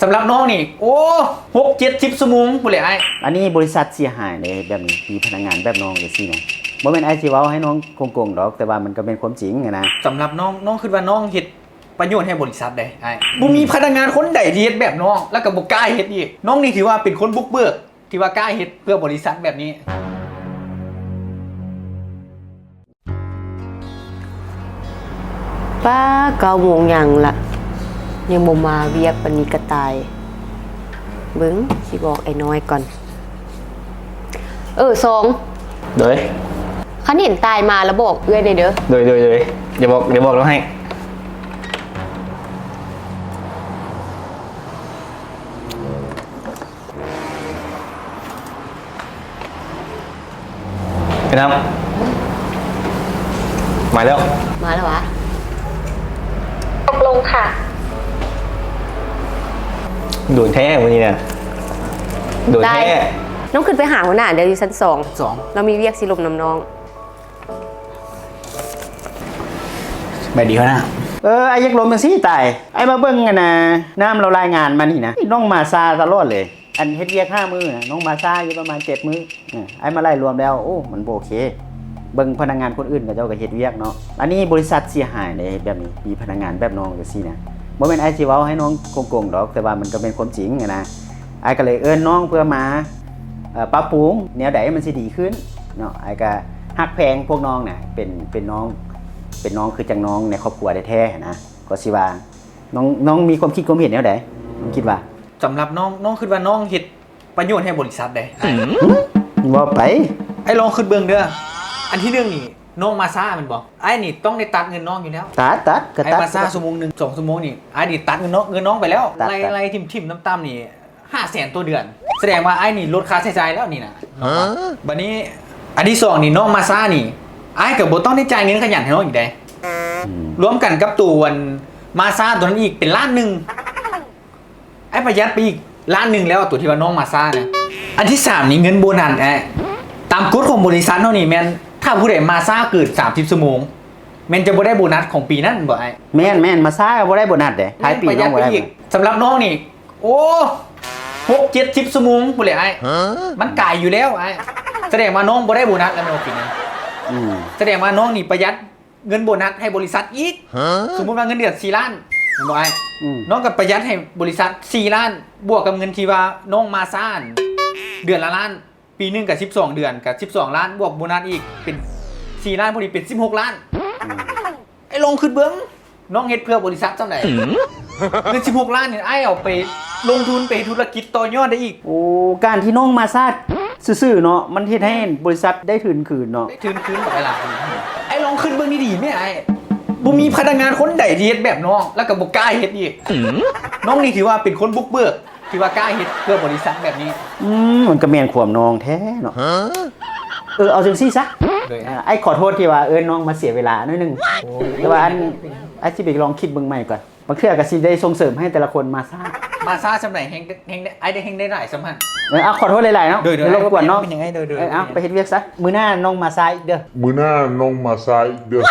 สำหรับน้องนี่โอ้6-70 ชั่วโมงพูดเลยไอ้อันนี้บริษัทเสียหายเลยแบบนี้มีพนักงานแบบน้องเลยสินะบ่แม่นไอ้สิเว้าให้น้องโกงๆดอกแต่ว่ามันก็เป็นความจริงนะสำหรับน้องคิดว่าน้องเฮ็ดประโยชน์ให้บริษัทได้ไอ้บ่มีพนักงานคนใดที่เฮ็ดแบบน้องแล้วก็บ่กล้าเฮ็ดอีกน้องนี่ถือว่าเป็นคนบุกเบิกที่ว่ากล้าเฮ็ดเพื่อบริษัทแบบนี้ป้า9 โมงยังละยังบ่มาเวียกปานนี้ก็ตายเบิ่งสิบอกไอ้น้อยก่อนสองโดยคันเห็นตายมาแล้วบอกเอื้อยได้เด้อโดยเดี๋ยวบอกแล้วให้ไปทำมาแล้ววะตกลงค่ะโดนแท้วันนี้เนี่ยโดนแท้น้องขึ้นไปหาหัวหน้าเดี๋ยวอยู่ชั้น2เรามีเวียกสิลมน้ำน้องแบบดีเขานะไอ้ยักลมมันสิตายไอ้มาเบิ่งกันนะน้ำเรารายงานมานี่นะน้องมาซาตลอดเลยอันเฮ็ดเวียก5 มื้อนะน้องมาซาอยู่ประมาณ7 มื้อไอ้มาไล่รวมแล้วโอ้มันบ่โอเคเบิ่งพนักงานคนอื่นก็เจ้าก็เฮ็ดเวียกเนาะอันนี้บริษัทเสียหายเลยแบบนี้มีพนักงานแบบน้องจังซี่นะบ่แม่นไอ้สิเว้าให้น้องโกงๆดอกแต่ว่ามันก็เป็นความจริงนะไอ้ก็เลยเอิ้นน้องเพื่อมาปรับปรุงแนวใดมันสิดีขึ้นเนาะไอ้ก็ฮักแพงพวกน้องน่ะเป็นน้องคือจังน้องในครอบครัวแท้ๆนะก็สิว่าน้องมีความคิดความเห็นแนวใดน้องคิดว่าสำหรับน้องคิดว่าน้องเฮ็ดประโยชน์ให้บริษัทได้ว่าไปไอ้ลองคิดเบิ่งเด้ออันที่1นี่น้องมาซ่ามันบอกไอ้นี่ต้องได้ตัดเงินน้องอยู่แล้วตัดก็ไอ้มาซ่าชั่วโมงนึง2 ชั่วโมงนี่ไอ้นี่ตัดเงินน้องไปแล้วไล่ทิ่มน้ำนี่500,000ตัวเดือนแสดงว่าไอ้นี่ลดค่าใช้จ่ายแล้วนี่นะบัดนี้อันที่2นี่น้องมาซ่านี่ไอ้ก็บ่ต้องได้จ่ายเงินขยันให้น้องอีกได้รวมกันกับตัวมาซ่าตัวนั้นอีกเป็น1 ล้านไอ้ประหยัดไปอีก1 ล้านแล้วตัวที่ว่าน้องมาซ่านะอันที่3นี่เงินโบนัสตามกฎของบริษัทเท่านี้แม่นถ้าผู้ใดมาซ่าเกิด30 ชั่วโมงแม่นจะบ่ได้โบนัสของปีนั้นบ่ไอ้แม่นมาซ่าบ่ได้โบนัสเด้ท้ายปีน้องบ่ได้สำหรับน้องนี่โอ้6-70 ชั่วโมงพูดเลยไอ้มันไกลอยู่แล้วไอ้แสดงว่าน้องบ่ได้โบนัสแล้วในปีนั้นแสดงว่าน้องนี่ประหยัดเงินโบนัสให้บริษัทอีกสมมุติว่าเงินเดือน4 ล้านบ่ไอ้น้องก็ประหยัดให้บริษัท4 ล้านบวกกับเงินที่ว่าน้องมาซ่าเดือนละล้านปีนึงกับ12 เดือนกับ12 ล้านบวกโบนัสอีกเป็น4 ล้านพอดีเป็น16 ล้านไอ้ลงขึ้นเบิ้งน้องเฮ็ดเพื่อบริษัทจังได๋เงิน16 ล้านเนี่ยไอ้เอาไปลงทุนไปธุรกิจต่อยอดได้อีกโอ้การที่น้องมาซ่าซื่อๆเนาะมันเฮ็ดให้บริษัทได้ทุนคืนเนาะได้ทุนคืนบ่ไอ้ล่ะไอ้ลองขึ้นเบิ้งดีๆแม่ไอ้บ่มีพนักงานคนใดที่เฮ็ดแบบน้องแล้วก็บ่กล้าเฮ็ดอีกน้องนี่ถือว่าเป็นคนบุกเบิกที่ว่ากล้าเฮ็ดเพื่อบริษัทแบบนี้มันก็แม่นความน้องแท้เนาะเอาจังซี่ซะไอ้ขอโทษที่ว่าน้องมาเสียเวลาหน่อยนึงแต่ว่าไอ้สิไปลองคิดเบิ่งใหม่ก่อนบางเทื่อก็สิได้ส่งเสริมให้แต่ละคนมาซ่าสำไหนแฮงไอ้ได้แฮงได้หลายสำคัญขอโทษหลายๆเนาะรบกวนน้องเป็นยังไงโดยไปเฮ็ดเวียกซะมื้อหน้าน้องมาซ่าอีกเด้อมื้อหน้าน้องมาซ่าอีกเด้อ